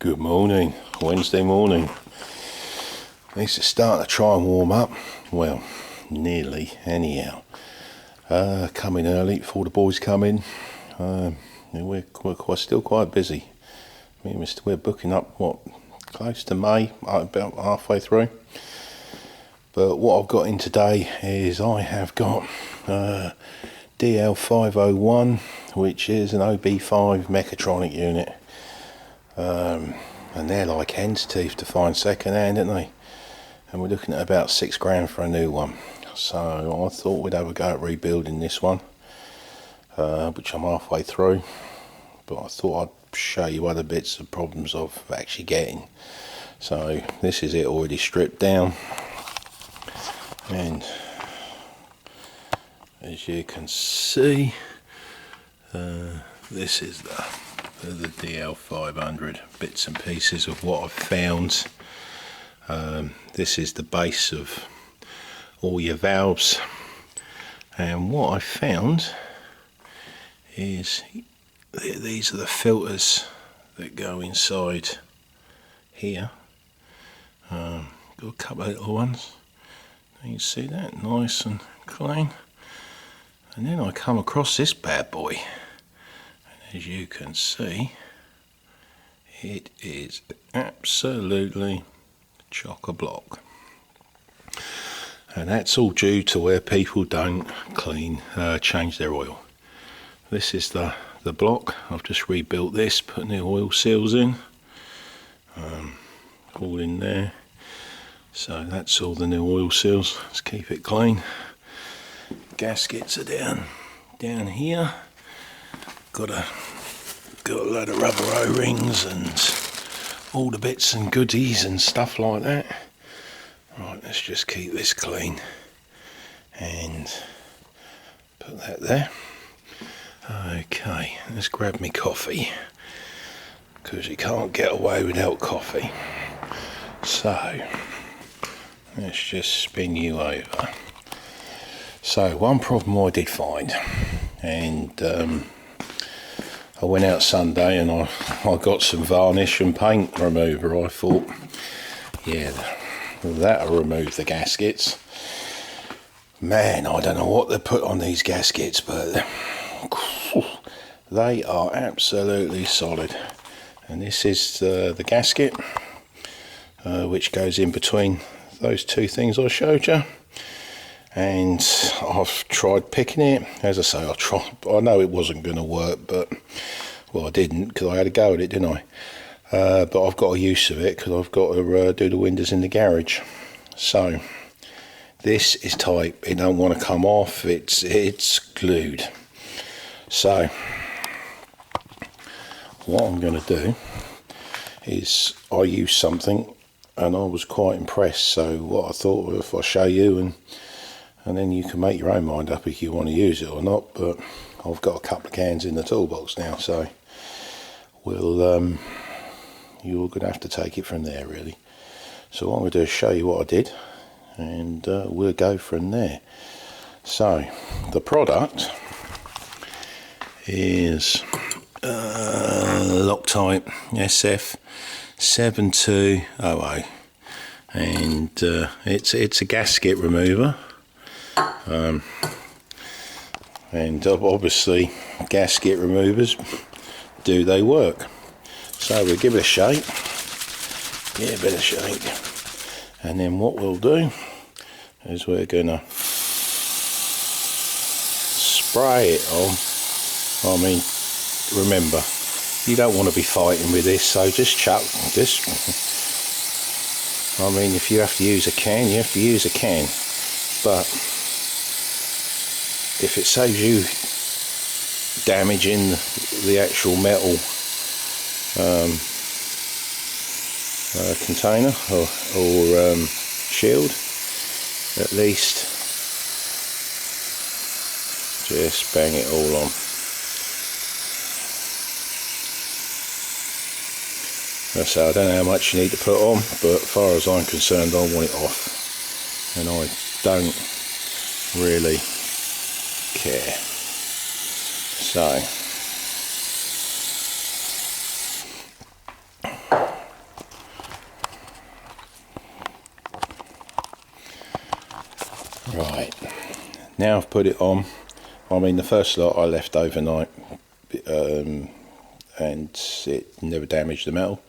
Good morning, Wednesday morning. At least it's starting to try and warm up. Well, nearly anyhow. Coming early before the boys come in. We're still quite busy. We're booking up, close to May, about halfway through. But what I've got in today is I have got DL501, which is an OB5 Mechatronic unit. And they're like hen's teeth to find second hand, aren't they? And we're looking at about £6 for a new one. So I thought we'd have a go at rebuilding this one, which I'm halfway through. But I thought I'd show you other bits of problems of actually getting. So this is it already stripped down. And as you can see, this is the DL500 bits and pieces of what I've found. This is the base of all your valves, and what I found is these are the filters that go inside here. Got a couple of little ones. You can see that, nice and clean. And then I come across this bad boy, and as you can see, it is absolutely chock-a-block. And that's all due to where people don't change their oil. This is the block. I've just rebuilt this, put new oil seals in, all in there. So that's all the new oil seals. Let's keep it clean. Gaskets are down here. Got a load of rubber O-rings and all the bits and goodies and stuff like that. Right, let's just keep this clean and put that there. Okay, let's grab me coffee, because you can't get away without coffee. So let's just spin you over. So one problem I did find, and I went out Sunday and I got some varnish and paint remover. I thought, yeah, that'll remove the gaskets. Man, I don't know what they put on these gaskets, but they are absolutely solid. And this is the gasket, which goes in between those two things I showed you. And I've tried picking it. As I say, I know it wasn't going to work, but well, I didn't, because I had a go at it, didn't I? But I've got a use of it because I've got to do the windows in the garage. So this is tight. It don't want to come off. It's glued. So what I'm going to do is I use something, and I was quite impressed. So what I thought, if I show you, and then you can make your own mind up if you want to use it or not. But I've got a couple of cans in the toolbox now, so you're going to have to take it from there, really. So what I'm going to do is show you what I did, and we'll go from there. So the product is Loctite SF7200, and it's a gasket remover. And obviously gasket removers, do they work? So we'll give it a shake, and then what we'll do is we're gonna spray it on. I mean, remember, you don't want to be fighting with this, so just chuck this. I mean, if you have to use a can, you have to use a can, but if it saves you damaging the actual metal container or shield, at least just bang it all on. So I don't know how much you need to put on, but as far as I'm concerned, I want it off, and I don't really care. So Right, now I've put it on. I mean, the first lot I left overnight, and it never damaged the metal,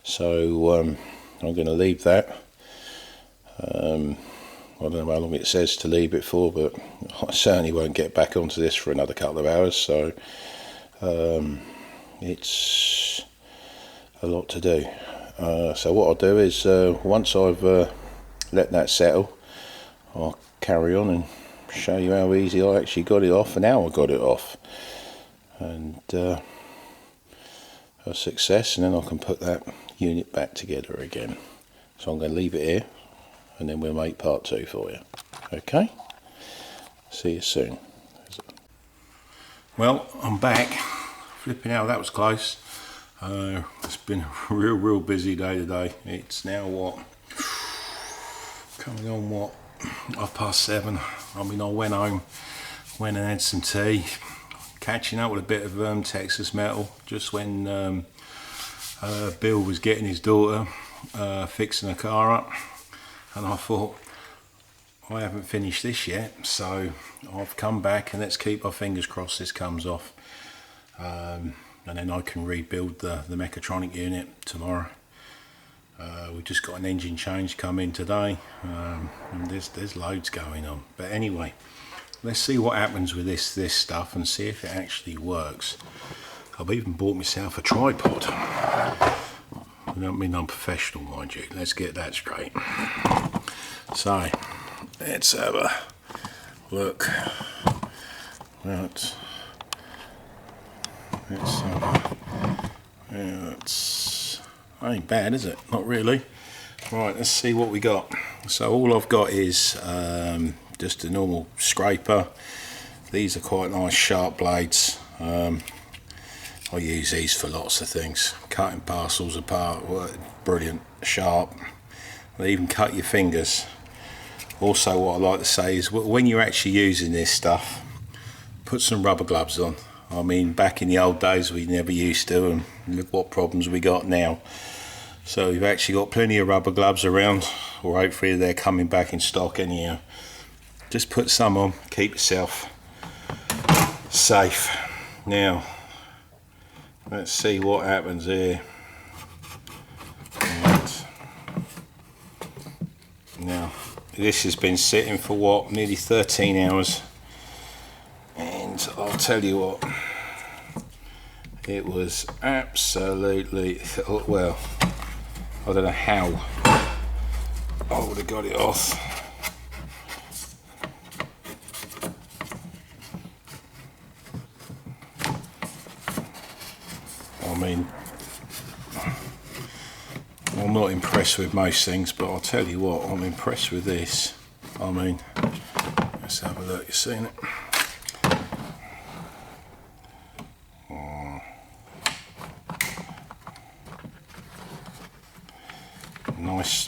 so I'm going to leave that. I don't know how long it says to leave it for, but I certainly won't get back onto this for another couple of hours, so it's a lot to do. So what I'll do is, once I've let that settle, I'll carry on and show you how easy I actually got it off and how I got it off, and a success, and then I can put that unit back together again. So I'm going to leave it here, and then we'll make part 2 for you. Okay, see you soon. Well, I'm back. Flipping out, that was close. It's been a real busy day today. It's now what, coming on what, 7:30. I mean, I went home, went and had some tea, catching up with a bit of Texas metal just when Bill was getting his daughter fixing her car up, and I thought, I haven't finished this yet, so I've come back, and let's keep our fingers crossed this comes off, and then I can rebuild the Mechatronic unit tomorrow. We've just got an engine change coming today, and there's loads going on. But anyway, let's see what happens with this stuff and see if it actually works. I've even bought myself a tripod. I don't mean I'm professional, mind you. Let's get that straight. So let's have a look. Right. It's ain't bad, is it? Not really. Right, let's see what we got. So all I've got is just a normal scraper. These are quite nice sharp blades. I use these for lots of things. Cutting parcels apart, brilliant, sharp. They even cut your fingers. Also, what I like to say is, when you're actually using this stuff, put some rubber gloves on. I mean, back in the old days we never used to, and look what problems we got now. So we've actually got plenty of rubber gloves around, or hopefully they're coming back in stock anyhow. Just put some on, keep yourself safe. Now, let's see what happens here. Right. Now, this has been sitting for what, nearly 13 hours. And I'll tell you what, it was absolutely, well, I don't know how I would have got it off. I mean, I'm not impressed with most things, but I'll tell you what, I'm impressed with this. I mean, let's have a look, you seen it? Nice,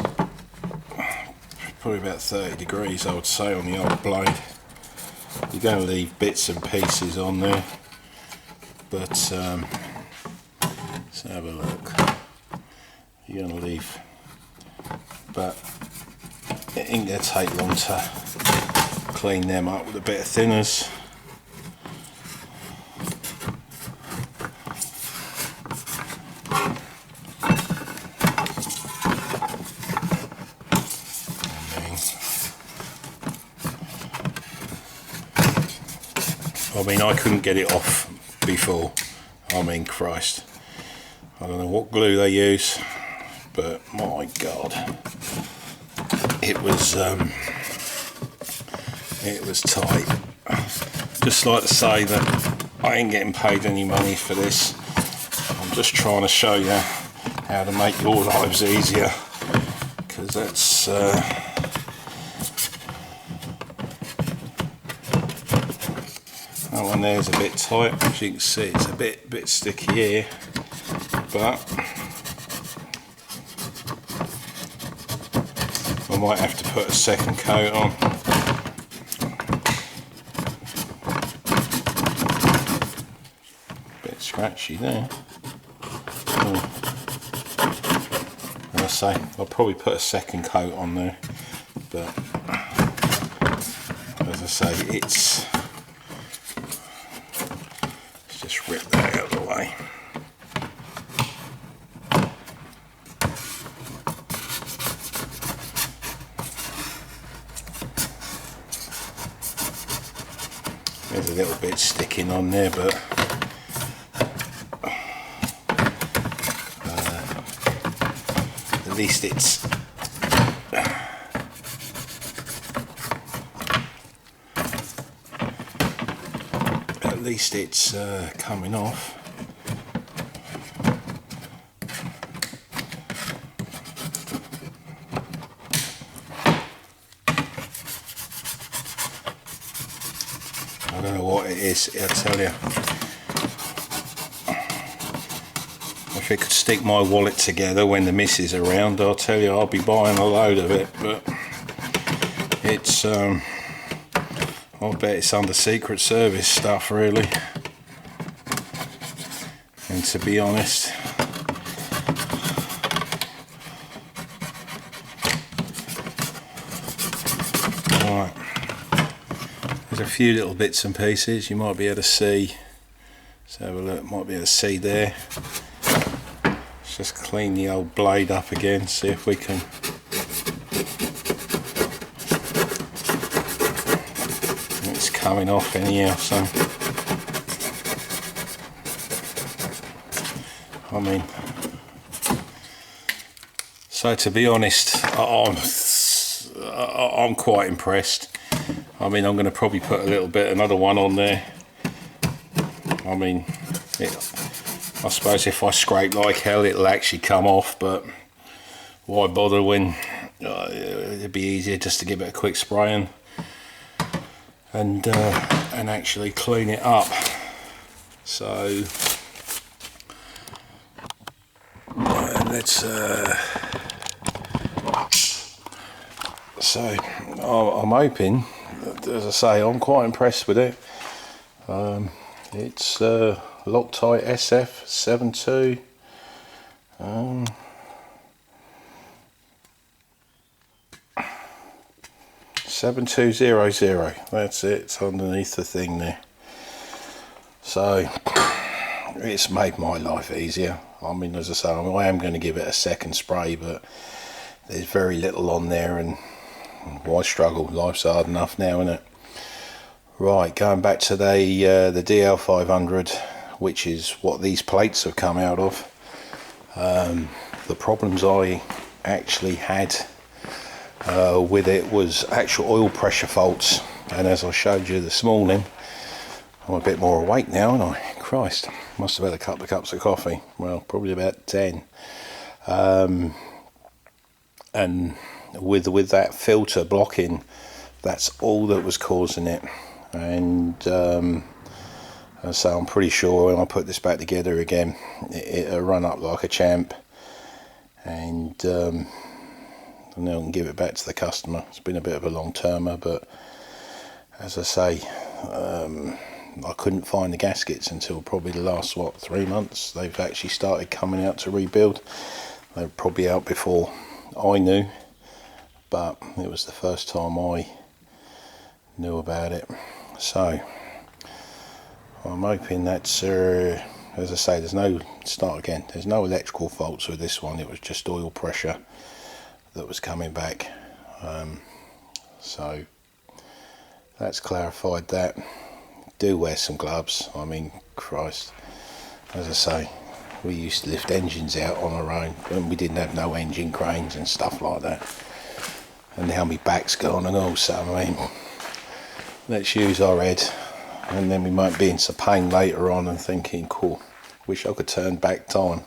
probably about 30 degrees I would say on the old blade. You're going to leave bits and pieces on there, but let's have a look. You're going to leave, but it ain't going to take long to clean them up with a bit of thinners. I mean, I couldn't get it off before. I mean, Christ. I don't know what glue they use, but my God, it was tight. Just like to say that I ain't getting paid any money for this. I'm just trying to show you how to make your lives easier, because that's that one there's a bit tight. As you can see, it's a bit sticky here, but I might have to put a second coat on. Bit scratchy there. As I say, I'll probably put a second coat on there, but say, let's just rip that out of the way. There's a little bit sticking on there, but at least it's coming off. I don't know what it is, I'll tell you. If it could stick my wallet together when the missus is around, I'll tell you, I'll be buying a load of it, but it's I bet it's under Secret Service stuff, really. And to be honest, right, there's a few little bits and pieces you might be able to see. Let's have a look, might be able to see there. Let's just clean the old blade up again, see if we can. It's coming off anyhow, so I mean, so to be honest, I'm quite impressed. I mean, I'm going to probably put another one on there. I mean, I suppose if I scrape like hell, it'll actually come off, but why bother when it'd be easier just to give it a quick spray and actually clean it up. So let's so I'm hoping, as I say, I'm quite impressed with it. It's Loctite SF72 7200. That's it, it's underneath the thing there. So it's made my life easier. I mean, as I say, I am going to give it a second spray, but there's very little on there, and why struggle? Life's hard enough now, isn't it? Right, going back to the DL500, which is what these plates have come out of. The problems I actually had with it was actual oil pressure faults, and as I showed you this morning, I'm a bit more awake now, aren't I? Christ, must have had a couple of cups of coffee. Well, probably about 10. And with that filter blocking, that's all that was causing it. And so I'm pretty sure when I put this back together again, it'll run up like a champ, and then I can give it back to the customer. It's been a bit of a long termer, but as I say, I couldn't find the gaskets until probably the last 3 months. They've actually started coming out to rebuild. They were probably out before I knew, but it was the first time I knew about it. So I'm hoping that's as I say, there's no there's no electrical faults with this one. It was just oil pressure that was coming back. So that's clarified that. Do wear some gloves. I mean, Christ, as I say, we used to lift engines out on our own when we didn't have no engine cranes and stuff like that, and now my back's gone and all. So I mean, let's use our head, and then we might be in some pain later on and thinking, cool, wish I could turn back time.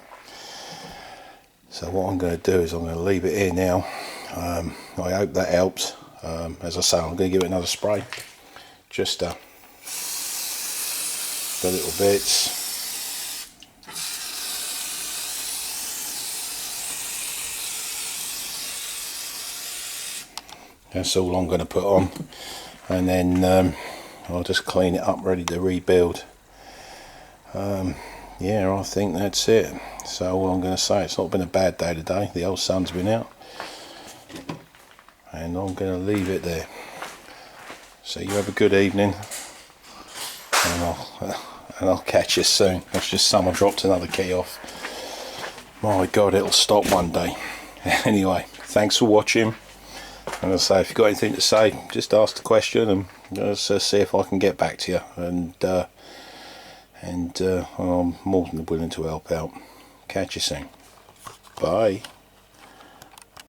So what I'm going to do is I'm going to leave it here now. I hope that helps. As I say, I'm going to give it another spray, just the little bits. That's all I'm going to put on, and then I'll just clean it up, ready to rebuild. Yeah, I think that's it. So all I'm going to say, it's not been a bad day today. The old sun's been out, and I'm going to leave it there. So you have a good evening, and I'll catch you soon. That's just someone dropped another key off. My God, it'll stop one day. Anyway, thanks for watching. And as I say, if you've got anything to say, just ask the question, and let's see if I can get back to you. And I'm more than willing to help out. Catch you soon. Bye.